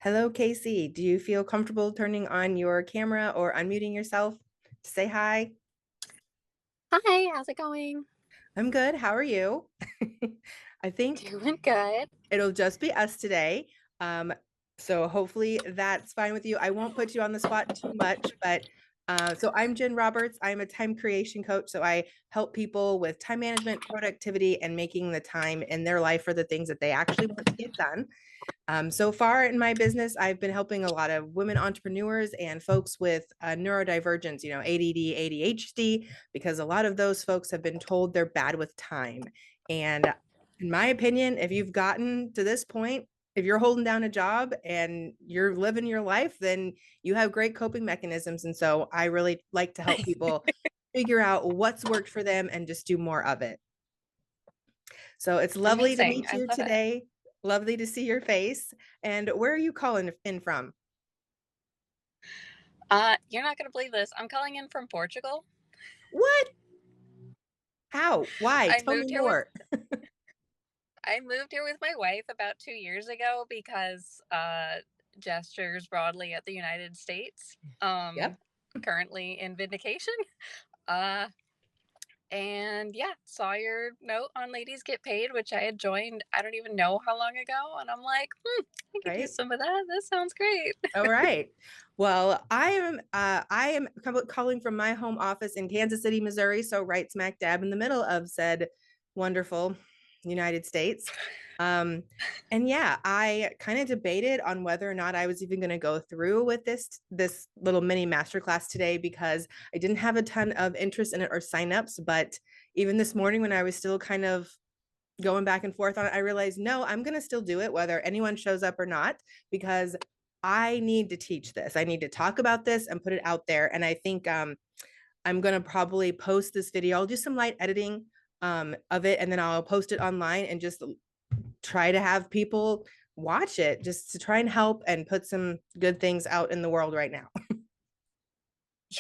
Hello, Casey. Do you feel comfortable turning on your camera or unmuting yourself to say hi? Hi, how's it going? I'm good. How are you? I think Doing good. it'll just be us today. Um, so hopefully that's fine with you. I won't put you on the spot too much, but so I'm Jen Roberts. I'm a time creation coach. So I help people with time management, productivity, and making the time in their life for the things that they actually want to get done. So far in my business, I've been helping a lot of women entrepreneurs and folks with neurodivergence, ADD, ADHD, because a lot of those folks have been told they're bad with time. And in my opinion, if you've gotten to this point, if you're holding down a job and you're living your life, then you have great coping mechanisms. And so I really like to help people figure out what's worked for them and just do more of it. So it's lovely to Amazing. meet I you love it. today. Lovely to see your face. And where are you calling in from? You're not gonna believe this. I'm calling in from Portugal. What? How? Why? I Tell me moved here with more. I moved here with my wife about 2 years ago because gestures broadly at the United States. Yep. Currently in vindication. Uh and yeah, saw your note on Ladies Get Paid, which I had joined I don't even know how long ago, and I'm like, I could use Right. some of that. That sounds great. All right. Well, I am calling from my home office in Kansas City, Missouri, so right smack dab in the middle of said wonderful United States. Um, and yeah, I kind of debated on whether or not I was even going to go through with this little mini masterclass today because I didn't have a ton of interest in it or signups. But even this morning, when I was still kind of going back and forth on it, I realized no, I'm going to still do it whether anyone shows up or not because I need to teach this. I need to talk about this and put it out there. And I think I'm going to probably post this video. I'll do some light editing of it and then I'll post it online and just try to have people watch it just to try and help and put some good things out in the world right now.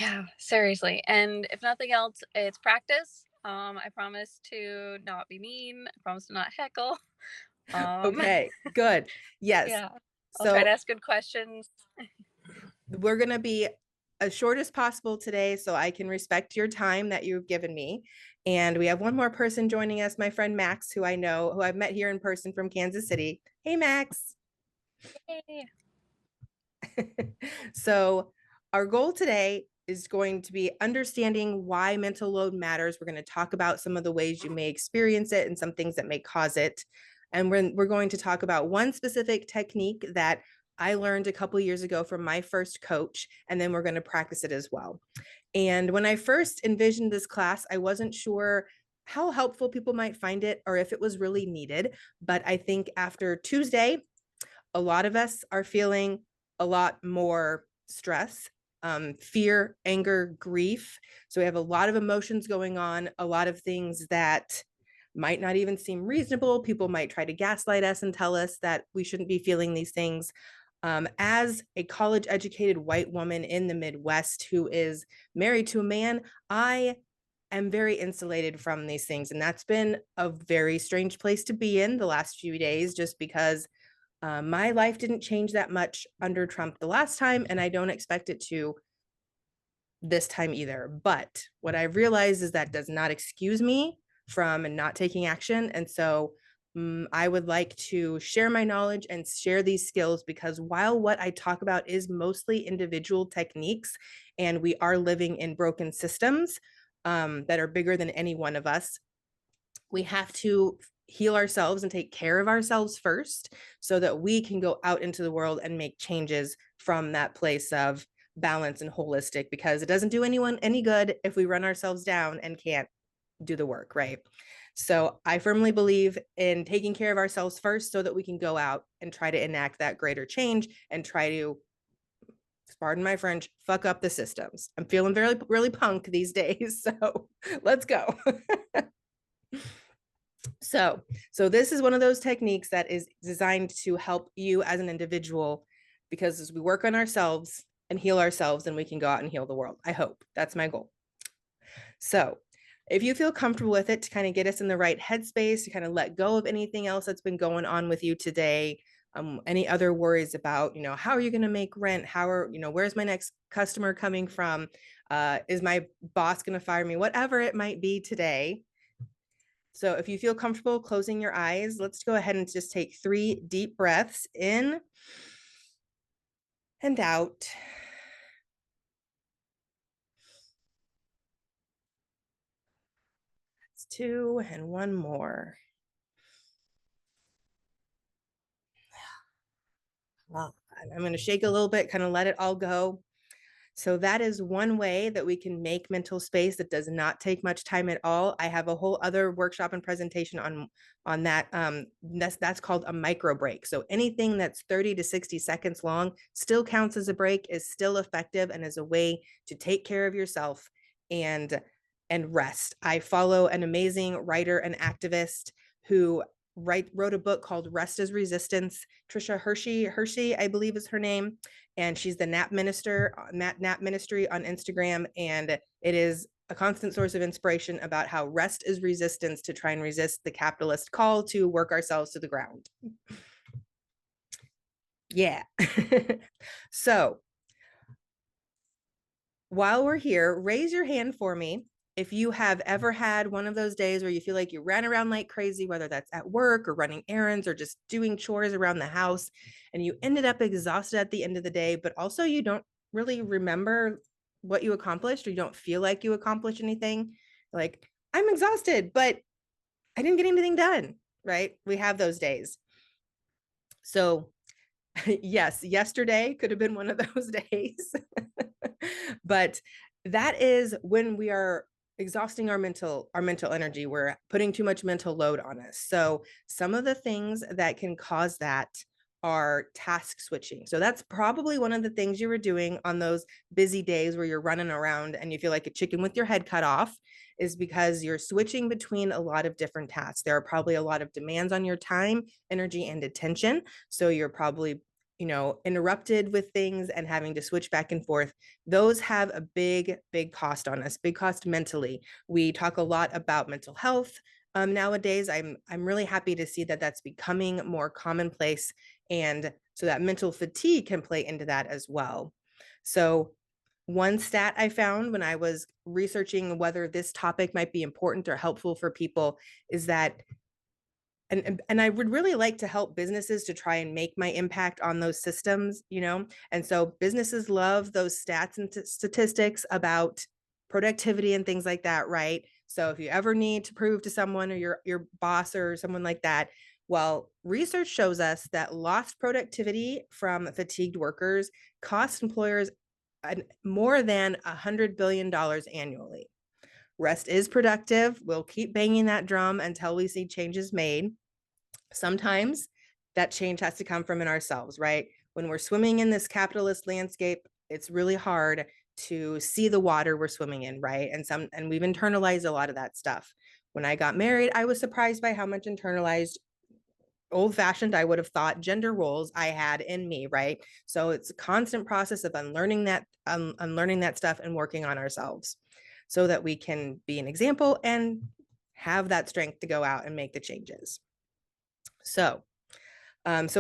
Yeah, seriously. And if nothing else, it's practice. I promise to not be mean. I promise to not heckle. Um, Okay, good. Yes. yeah, I'll try So to ask good questions. we're going to be as short as possible today so I can respect your time that you've given me. And we have one more person joining us, my friend Max, who I know, who I've met here in person from Kansas City. Hey, Max. Yay. So, our goal today is going to be understanding why mental load matters. We're going to talk about some of the ways you may experience it and some things that may cause it. And we're going to talk about one specific technique that I learned a couple years ago from my first coach, and then we're going to practice it as well. And when I first envisioned this class, I wasn't sure how helpful people might find it or if it was really needed. But I think after Tuesday, a lot of us are feeling a lot more stress, fear, anger, grief. So we have a lot of emotions going on, a lot of things that might not even seem reasonable. People might try to gaslight us and tell us that we shouldn't be feeling these things. As a college educated white woman in the Midwest who is married to a man, I am very insulated from these things. And that's been a very strange place to be in the last few days, just because my life didn't change that much under Trump the last time, and I don't expect it to this time either. But what I realized is that does not excuse me from not taking action. And so I would like to share my knowledge and share these skills because while what I talk about is mostly individual techniques, and we are living in broken systems that are bigger than any one of us, we have to heal ourselves and take care of ourselves first so that we can go out into the world and make changes from that place of balance and holistic, because it doesn't do anyone any good if we run ourselves down and can't do the work, right? So I firmly believe in taking care of ourselves first so that we can go out and try to enact that greater change and try to, pardon my French, fuck up the systems. I'm feeling very really punk these days, so let's go. So this is one of those techniques that is designed to help you as an individual, because as we work on ourselves and heal ourselves, then we can go out and heal the world. I hope that's my goal. So if you feel comfortable with it, to kind of get us in the right headspace, to kind of let go of anything else that's been going on with you today, any other worries about, how are you going to make rent? Where's my next customer coming from? Is my boss going to fire me? Whatever it might be today. So if you feel comfortable closing your eyes, let's go ahead and just take 3 deep breaths in and out. That's 2 and 1 more. Well, I'm going to shake a little bit, kind of let it all go. So that is one way that we can make mental space that does not take much time at all. I have a whole other workshop and presentation on that. That's called a micro break. So anything that's 30 to 60 seconds long still counts as a break, is still effective, and is a way to take care of yourself and rest. I follow an amazing writer and activist who wrote a book called Rest is Resistance. Trisha Hershey, I believe is her name. And she's the Nap Minister, Nap Ministry on Instagram. And it is a constant source of inspiration about how rest is resistance to try and resist the capitalist call to work ourselves to the ground. Yeah. So while we're here, raise your hand for me if you have ever had one of those days where you feel like you ran around like crazy, whether that's at work or running errands or just doing chores around the house, and you ended up exhausted at the end of the day, but also you don't really remember what you accomplished, or you don't feel like you accomplished anything. Like, I'm exhausted, but I didn't get anything done, right? We have those days. So yes, yesterday could have been one of those days. But that is when we are exhausting our mental energy. We're putting too much mental load on us. So some of the things that can cause that are task switching. So that's probably one of the things you were doing on those busy days where you're running around and you feel like a chicken with your head cut off, is because you're switching between a lot of different tasks. There are probably a lot of demands on your time, energy, and attention. So you're probably interrupted with things and having to switch back and forth. Those have a big cost on us, big cost mentally. We talk a lot about mental health nowadays. I'm really happy to see that that's becoming more commonplace, and so that mental fatigue can play into that as well. So one stat I found when I was researching whether this topic might be important or helpful for people is that, and I would really like to help businesses to try and make my impact on those systems, and so businesses love those stats and statistics about productivity and things like that, right? So if you ever need to prove to someone, or your boss or someone like that, well, research shows us that lost productivity from fatigued workers cost employers more than $100 billion annually. Rest is productive. We'll keep banging that drum until we see changes made. Sometimes that change has to come from in ourselves, right? When we're swimming in this capitalist landscape, it's really hard to see the water we're swimming in, right? And we've internalized a lot of that stuff. When I got married, I was surprised by how much internalized, old-fashioned, I would have thought, gender roles I had in me, right? So it's a constant process of unlearning that stuff and working on ourselves so that we can be an example and have that strength to go out and make the changes. So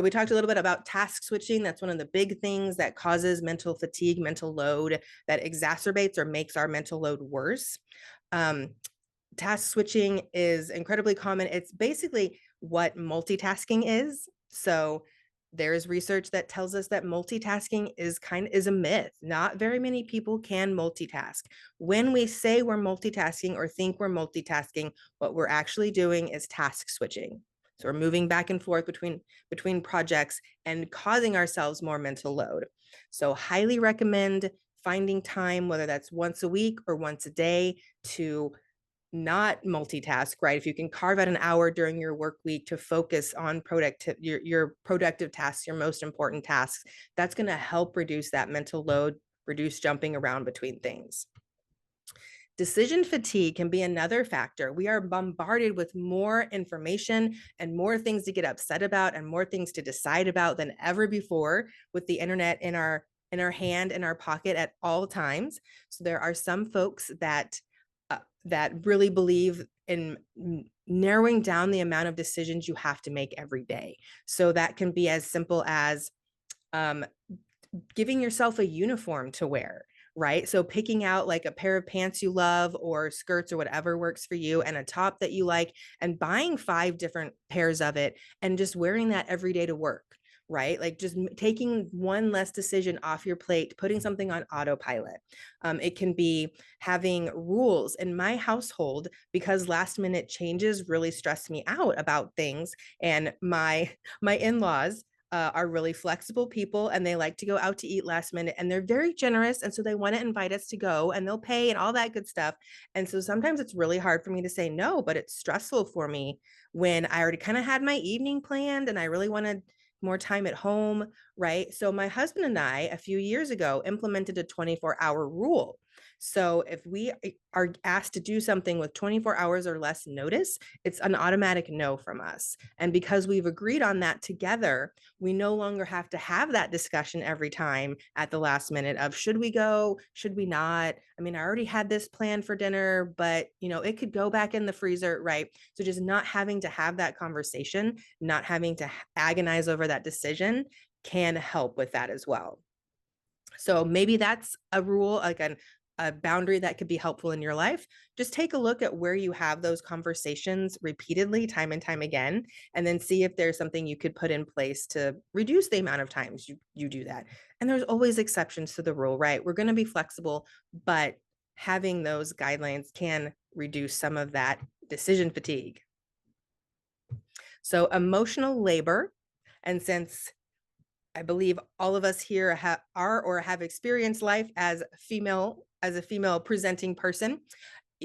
we talked a little bit about task switching. That's one of the big things that causes mental fatigue, mental load, that exacerbates or makes our mental load worse. Task switching is incredibly common. It's basically what multitasking is. So there's research that tells us that multitasking is a myth. Not very many people can multitask. When we say we're multitasking or think we're multitasking, what we're actually doing is task switching. So we're moving back and forth between projects and causing ourselves more mental load. So highly recommend finding time, whether that's once a week or once a day, to not multitask, right? If you can carve out an hour during your work week to focus on your productive tasks, your most important tasks, that's going to help reduce that mental load, reduce jumping around between things. Decision fatigue can be another factor. We are bombarded with more information and more things to get upset about and more things to decide about than ever before, with the internet in our hand, in our pocket at all times. So there are some folks that really believe narrowing down the amount of decisions you have to make every day. So that can be as simple as um, giving yourself a uniform to wear, right? So picking out like a pair of pants you love or skirts or whatever works for you and a top that you like and buying 5 different pairs of it and just wearing that every day to work, right? Like just taking one less decision off your plate, putting something on autopilot. It can be having rules in my household because last minute changes really stress me out about things. And my in-laws are really flexible people and they like to go out to eat last minute and they're very generous. And so they want to invite us to go and they'll pay and all that good stuff. And so sometimes it's really hard for me to say no, but it's stressful for me when I already kind of had my evening planned and I really wanted more time at home, right? So my husband and I, a few years ago, implemented a 24-hour rule. So if we are asked to do something with 24 hours or less notice, it's an automatic no from us. And because we've agreed on that together, we no longer have to have that discussion every time at the last minute of should we go, should we not? I mean, I already had this planned for dinner, but it could go back in the freezer, right? So just not having to have that conversation, not having to agonize over that decision can help with that as well. So maybe that's a rule, like a boundary that could be helpful in your life. Just take a look at where you have those conversations repeatedly, time and time again, and then see if there's something you could put in place to reduce the amount of times you do that. And there's always exceptions to the rule, right? We're going to be flexible, but having those guidelines can reduce some of that decision fatigue. So emotional labor, and since I believe all of us here are or have experienced life as a female presenting person.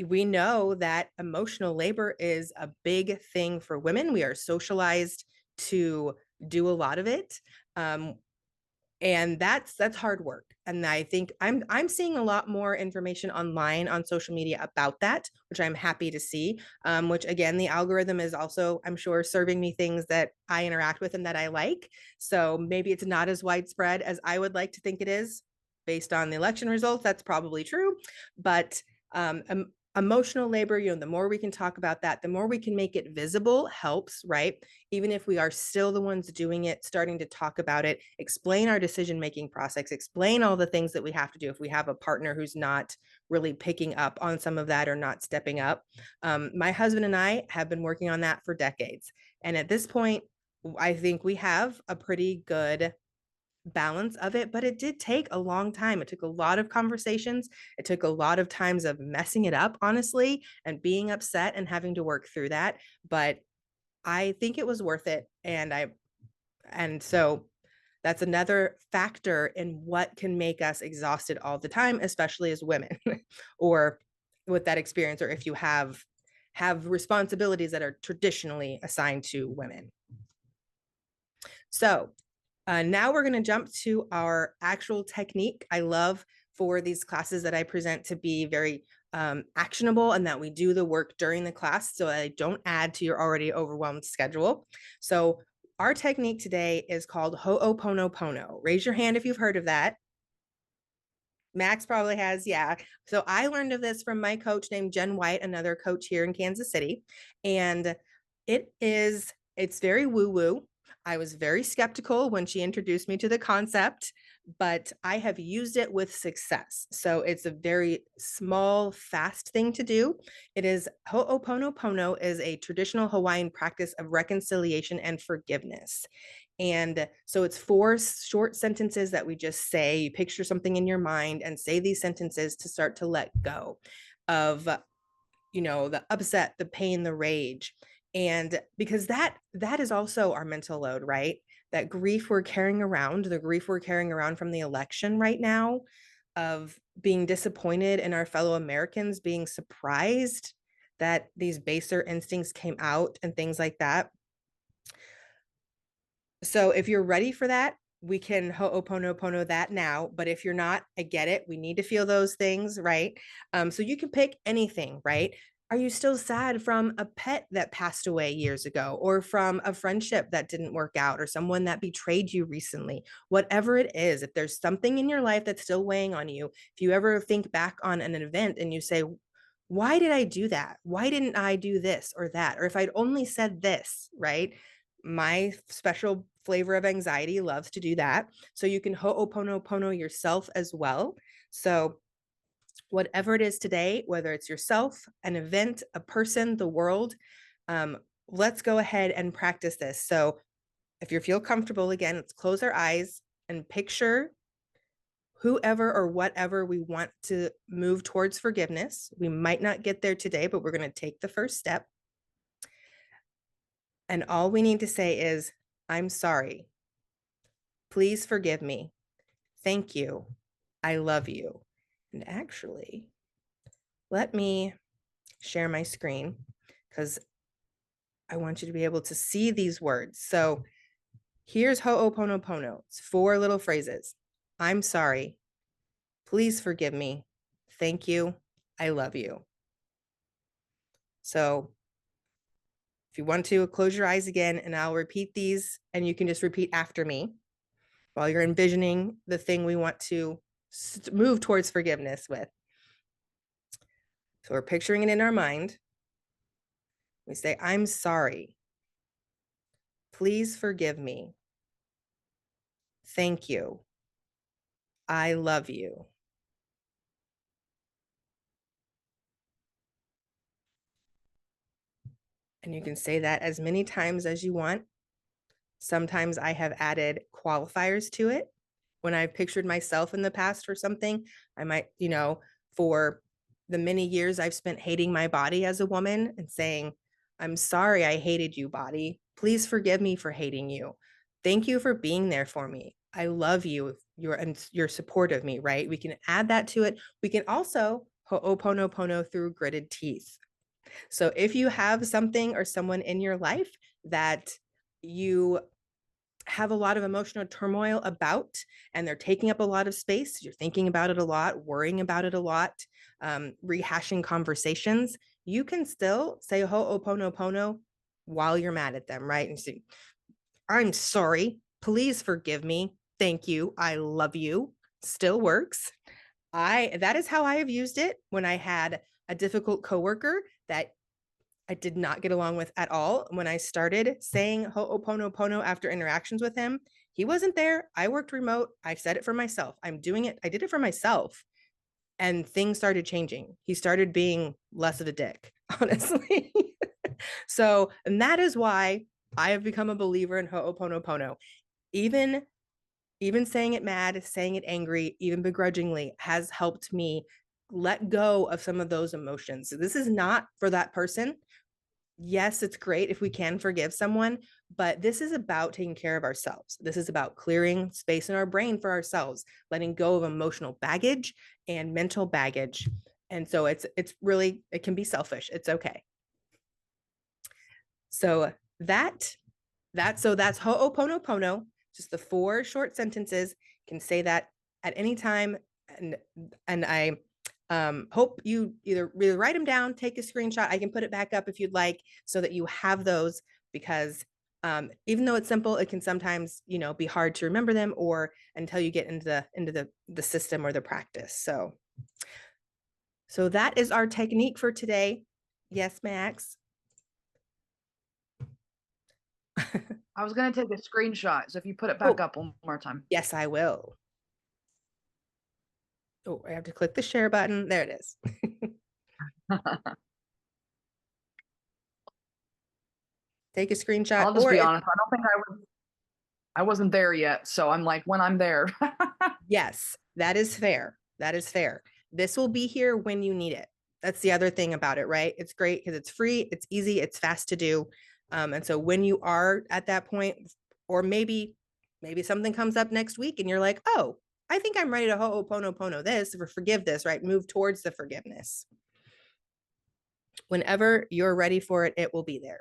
We know that emotional labor is a big thing for women. We are socialized to do a lot of it. Um, and that's hard work. And I think I'm seeing a lot more information online on social media about that, which I'm happy to see. Which again, the algorithm is also, I'm sure, serving me things that I interact with and that I like. So maybe it's not as widespread as I would like to think it is based on the election results. That's probably true, but um, emotional labor, the more we can talk about that, the more we can make it visible helps, right? Even if we are still the ones doing it, starting to talk about it, explain our decision-making process, explain all the things that we have to do if we have a partner who's not really picking up on some of that or not stepping up. My husband and I have been working on that for decades. And at this point, I think we have a pretty good balance of it, but it did take a long time. It took a lot of conversations. It took a lot of times of messing it up, honestly, and being upset and having to work through that. But I think it was worth it. And so that's another factor in what can make us exhausted all the time, especially as women or with that experience, or if you have responsibilities that are traditionally assigned to women. So now we're going to jump to our actual technique. I love for these classes that I present to be very actionable and that we do the work during the class so I don't add to your already overwhelmed schedule. So our technique today is called Ho'oponopono. Raise your hand if you've heard of that. Max probably has, yeah. So I learned of this from my coach named Jen White, another coach here in Kansas City. And it's very woo-woo. I was very skeptical when she introduced me to the concept, but I have used it with success. So it's a very small, fast thing to do. Ho'oponopono is a traditional Hawaiian practice of reconciliation and forgiveness. And so it's 4 short sentences that we just say. You picture something in your mind and say these sentences to start to let go of, the upset, the pain, the rage. And because that is also our mental load, right? That grief we're carrying around, the grief we're carrying around from the election right now, of being disappointed in our fellow Americans, being surprised that these baser instincts came out and things like that. So if you're ready for that, we can ho'oponopono that now. But if you're not, I get it. We need to feel those things, right? So you can pick anything, right? Are you still sad from a pet that passed away years ago, or from a friendship that didn't work out, or someone that betrayed you recently? Whatever it is, if there's something in your life that's still weighing on you, if you ever think back on an event and you say, why did I do that? Why didn't I do this or that? Or if I'd only said this, right? My special flavor of anxiety loves to do that. So you can ho'oponopono yourself as well. So whatever it is today, whether it's yourself, an event, a person, the world, um, let's go ahead and practice this. So if you feel comfortable, again, let's close our eyes and picture whoever or whatever we want to move towards forgiveness. We might not get there today, but we're going to take the first step. And all we need to say is, I'm sorry. Please forgive me. Thank you. I love you. And actually, let me share my screen because I want you to be able to see these words. So here's ho'oponopono. It's 4 little phrases. I'm sorry. Please forgive me. Thank you. I love you. So if you want to, close your eyes again and I'll repeat these and you can just repeat after me while you're envisioning the thing we want to move towards forgiveness with. So we're picturing it in our mind. We say, I'm sorry. Please forgive me. Thank you. I love you. And you can say that as many times as you want. Sometimes I have added qualifiers to it. When I've pictured myself in the past for something, I might, for the many years I've spent hating my body as a woman and saying, I'm sorry I hated you, body. Please forgive me for hating you. Thank you for being there for me. I love you. Your support of me, right? We can add that to it. We can also ho'oponopono through gritted teeth. So if you have something or someone in your life that you have a lot of emotional turmoil about and they're taking up a lot of space, you're thinking about it a lot, worrying about it a lot, rehashing conversations, you can still say ho'oponopono while you're mad at them, right? And say, I'm sorry, please forgive me, thank you, I love you, still works. That is how I have used it when I had a difficult coworker that I did not get along with at all. When I started saying ho'oponopono after interactions with him, he wasn't there. I worked remote. I said it for myself. I'm doing it. I did it for myself. And things started changing. He started being less of a dick, honestly. So, and that is why I have become a believer in ho'oponopono. Even saying it mad, saying it angry, even begrudgingly has helped me let go of some of those emotions. So this is not for that person. Yes, it's great if we can forgive someone, but this is about taking care of ourselves. This is about clearing space in our brain for ourselves, letting go of emotional baggage and mental baggage. And so it's really, it can be selfish. It's okay. So that's ho'oponopono, just the 4 short sentences. You can say that at any time. And I hope you either really write them down, take a screenshot. I can put it back up if you'd like so that you have those, because even though it's simple, it can sometimes, be hard to remember them or until you get into the system or the practice. So that is our technique for today. Yes, Max. I was going to take a screenshot. So if you put it back up one more time. Yes, I will. Oh, I have to click the share button. There it is. Take a screenshot. I'll just be honest. I don't think I wasn't there yet. So I'm like, when I'm there. Yes, that is fair. That is fair. This will be here when you need it. That's the other thing about it, right? It's great because it's free, it's easy, it's fast to do. And so when you are at that point, or maybe something comes up next week and you're like, oh, I think I'm ready to ho'oponopono this or forgive this, right? Move towards the forgiveness. Whenever you're ready for it, it will be there.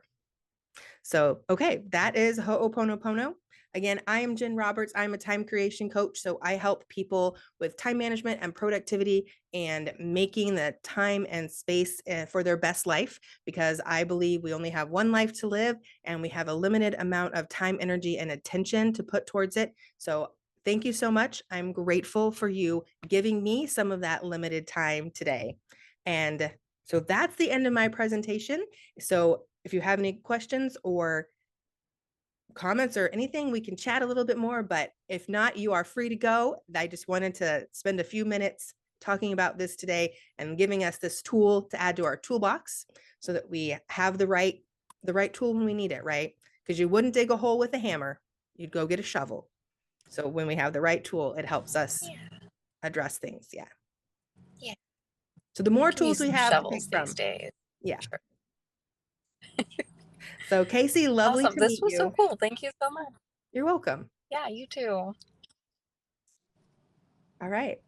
So, okay, that is ho'oponopono. Again, I am Jen Roberts. I'm a time creation coach. So I help people with time management and productivity and making the time and space for their best life, because I believe we only have one life to live and we have a limited amount of time, energy, and attention to put towards it. So thank you so much. I'm grateful for you giving me some of that limited time today. And So that's the end of my presentation. So if you have any questions or comments or anything, we can chat a little bit more, but if not, you are free to go. I just wanted to spend a few minutes talking about this today and giving us this tool to add to our toolbox so that we have the right tool when we need it, right? Because you wouldn't dig a hole with a hammer, you'd go get a shovel. So when we have the right tool, it helps us address things. Yeah. Yeah. So the more Can use tools we some have to pick shovels from. these days. Yeah. Sure. So Casey, lovely Awesome. to This meet was so you. cool. Thank you so much. You're welcome. Yeah, you too. All right.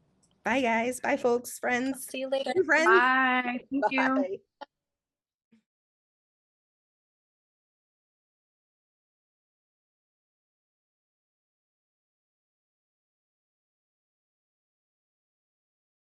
Bye guys. Bye folks, friends. See you later. New friends. Bye. Thank you. Bye.